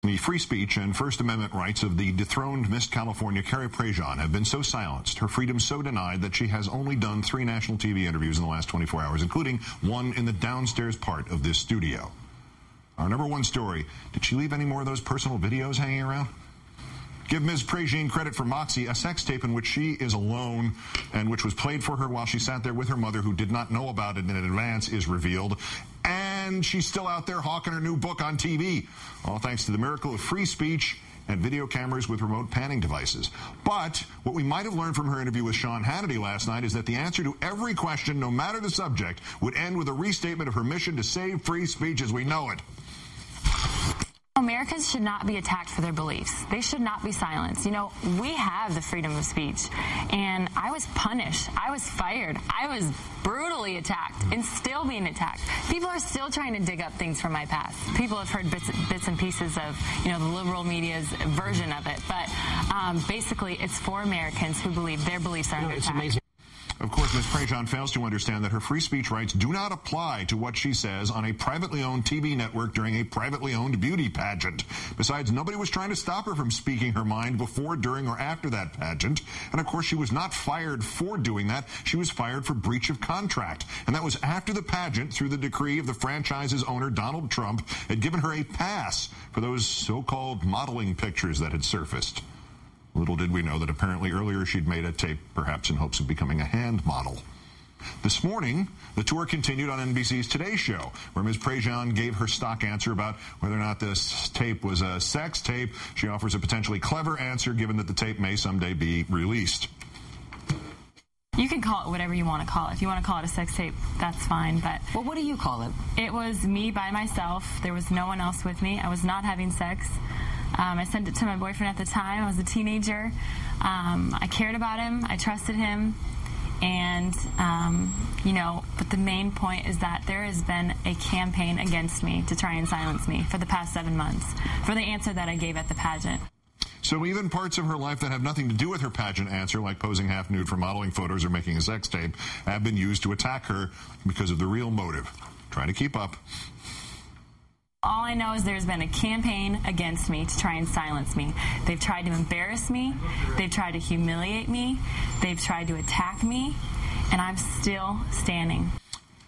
The free speech and First Amendment rights of the dethroned Miss California Carrie Prejean have been so silenced, her freedom so denied, that she has only done 3 national TV interviews in the last 24 hours, including one in the downstairs part of this studio. Our number one story, did she leave any more of those personal videos hanging around? Give Ms. Prejean credit for Moxie, a sex tape in which she is alone and which was played for her while she sat there with her mother, who did not know about it in advance, is revealed. And she's still out there hawking her new book on TV, all thanks to the miracle of free speech and video cameras with remote panning devices. But what we might have learned from her interview with Sean Hannity last night is that the answer to every question, no matter the subject, would end with a restatement of her mission to save free speech as we know it. Americans should not be attacked for their beliefs. They should not be silenced. You know, we have the freedom of speech, and I was punished. I was fired. I was brutally attacked and still being attacked. People are still trying to dig up things from my past. People have heard bits and pieces of, you know, the liberal media's version of it, but basically it's for Americans who believe their beliefs are under attack. It's amazing. Of course, Ms. Prejean fails to understand that her free speech rights do not apply to what she says on a privately owned TV network during a privately owned beauty pageant. Besides, nobody was trying to stop her from speaking her mind before, during, or after that pageant. And of course, she was not fired for doing that. She was fired for breach of contract. And that was after the pageant, through the decree of the franchise's owner, Donald Trump, had given her a pass for those so-called modeling pictures that had surfaced. Little did we know that apparently earlier she'd made a tape, perhaps in hopes of becoming a hand model. This morning, the tour continued on NBC's Today Show, where Ms. Prejean gave her stock answer about whether or not this tape was a sex tape. She offers a potentially clever answer, given that the tape may someday be released. You can call it whatever you want to call it. If you want to call it a sex tape, that's fine. But well, what do you call it? It was me by myself. There was no one else with me. I was not having sex. I sent it to my boyfriend at the time. I was a teenager. I cared about him. I trusted him. And, you know, but the main point is that there has been a campaign against me to try and silence me for the past 7 months for the answer that I gave at the pageant. So even parts of her life that have nothing to do with her pageant answer, like posing half nude for modeling photos or making a sex tape, have been used to attack her because of the real motive. Try to keep up. All I know is there's been a campaign against me to try and silence me. They've tried to embarrass me. They've tried to humiliate me. They've tried to attack me. And I'm still standing.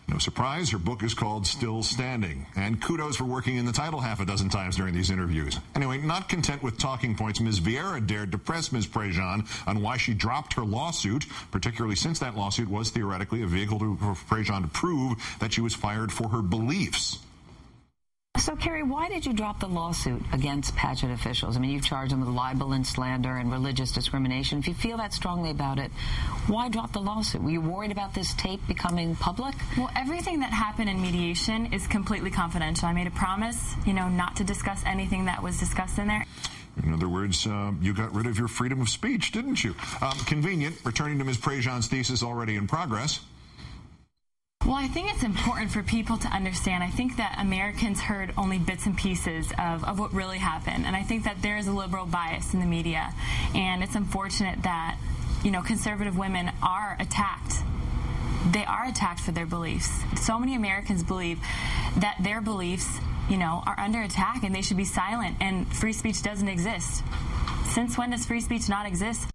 No surprise, her book is called Still Standing. And kudos for working in the title half a dozen times during these interviews. Anyway, not content with talking points, Ms. Vieira dared to press Ms. Prejean on why she dropped her lawsuit, particularly since that lawsuit was theoretically a vehicle for Prejean to prove that she was fired for her beliefs. So, Carrie, why did you drop the lawsuit against pageant officials? I mean, you've charged them with libel and slander and religious discrimination. If you feel that strongly about it, why drop the lawsuit? Were you worried about this tape becoming public? Well, everything that happened in mediation is completely confidential. I made a promise, you know, not to discuss anything that was discussed in there. In other words, you got rid of your freedom of speech, didn't you? Convenient, returning to Ms. Prejean's thesis already in progress. Well, I think it's important for people to understand. I think that Americans heard only bits and pieces of what really happened. And I think that there is a liberal bias in the media. And it's unfortunate that, you know, conservative women are attacked. They are attacked for their beliefs. So many Americans believe that their beliefs, you know, are under attack and they should be silent and free speech doesn't exist. Since when does free speech not exist?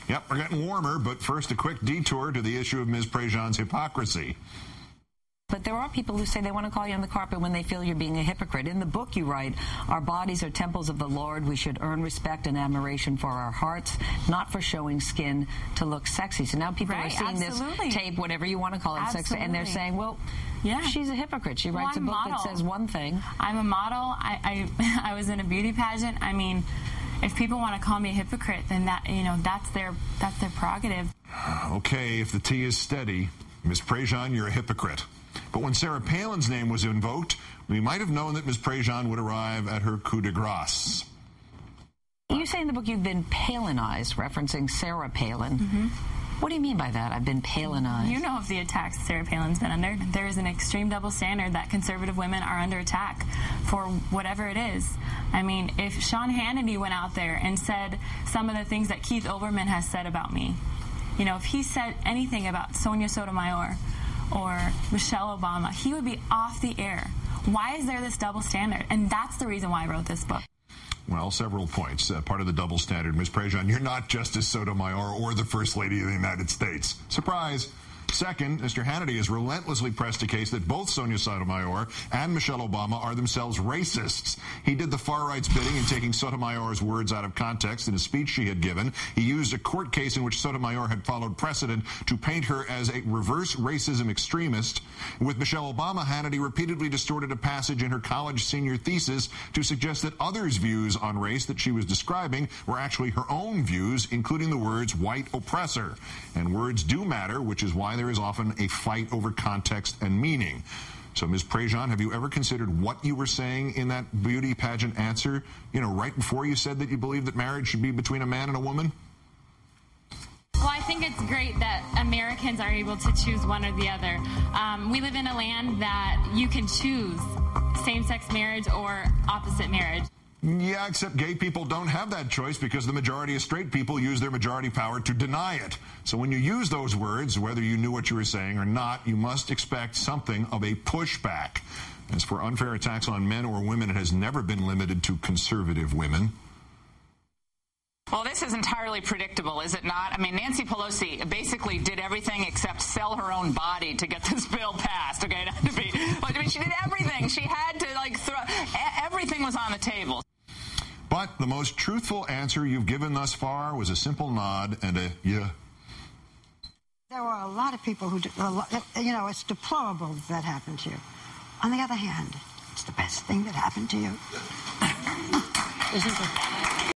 Yep, we're getting warmer, but first a quick detour to the issue of Ms. Prejean's hypocrisy. But there are people who say they want to call you on the carpet when they feel you're being a hypocrite. In the book you write, our bodies are temples of the Lord. We should earn respect and admiration for our hearts, not for showing skin to look sexy. So now people are seeing this tape, whatever you want to call it, sexy, and they're saying, well, yeah, she's a hypocrite. She writes a book that says one thing. I'm a model. I was in a beauty pageant. I mean, if people want to call me a hypocrite, then that, you know, that's their prerogative. Okay, if the tea is steady, Ms. Prejean, you're a hypocrite. But when Sarah Palin's name was invoked, we might have known that Ms. Prejean would arrive at her coup de grace. You say in the book you've been Palinized, referencing Sarah Palin. Mm-hmm. What do you mean by that? I've been Palinized. You know of the attacks Sarah Palin's been under. There is an extreme double standard that conservative women are under attack for whatever it is. I mean, if Sean Hannity went out there and said some of the things that Keith Olbermann has said about me, you know, if he said anything about Sonia Sotomayor or Michelle Obama, he would be off the air. Why is there this double standard? And that's the reason why I wrote this book. Well, several points. Part of the double standard. Ms. Prejean, you're not Justice Sotomayor or the First Lady of the United States. Surprise. Second, Mr. Hannity has relentlessly pressed a case that both Sonia Sotomayor and Michelle Obama are themselves racists. He did the far right's bidding in taking Sotomayor's words out of context in a speech she had given. He used a court case in which Sotomayor had followed precedent to paint her as a reverse racism extremist. With Michelle Obama, Hannity repeatedly distorted a passage in her college senior thesis to suggest that others' views on race that she was describing were actually her own views, including the words white oppressor. And words do matter, which is why there is often a fight over context and meaning. So, Ms. Prejean, have you ever considered what you were saying in that beauty pageant answer, right before you said that you believe that marriage should be between a man and a woman? Well, I think it's great that Americans are able to choose one or the other. We live in a land that you can choose same-sex marriage or opposite marriage. Yeah, except gay people don't have that choice because the majority of straight people use their majority power to deny it. So when you use those words, whether you knew what you were saying or not, you must expect something of a pushback. As for unfair attacks on men or women, it has never been limited to conservative women. Well, this is entirely predictable, is it not? I mean, Nancy Pelosi basically did everything except sell her own body to get this bill passed, okay? She did everything. She had to, everything was on the table. But the most truthful answer you've given thus far was a simple nod and a yeah. There were a lot of people who, it's deplorable that happened to you. On the other hand, it's the best thing that happened to you. Isn't it?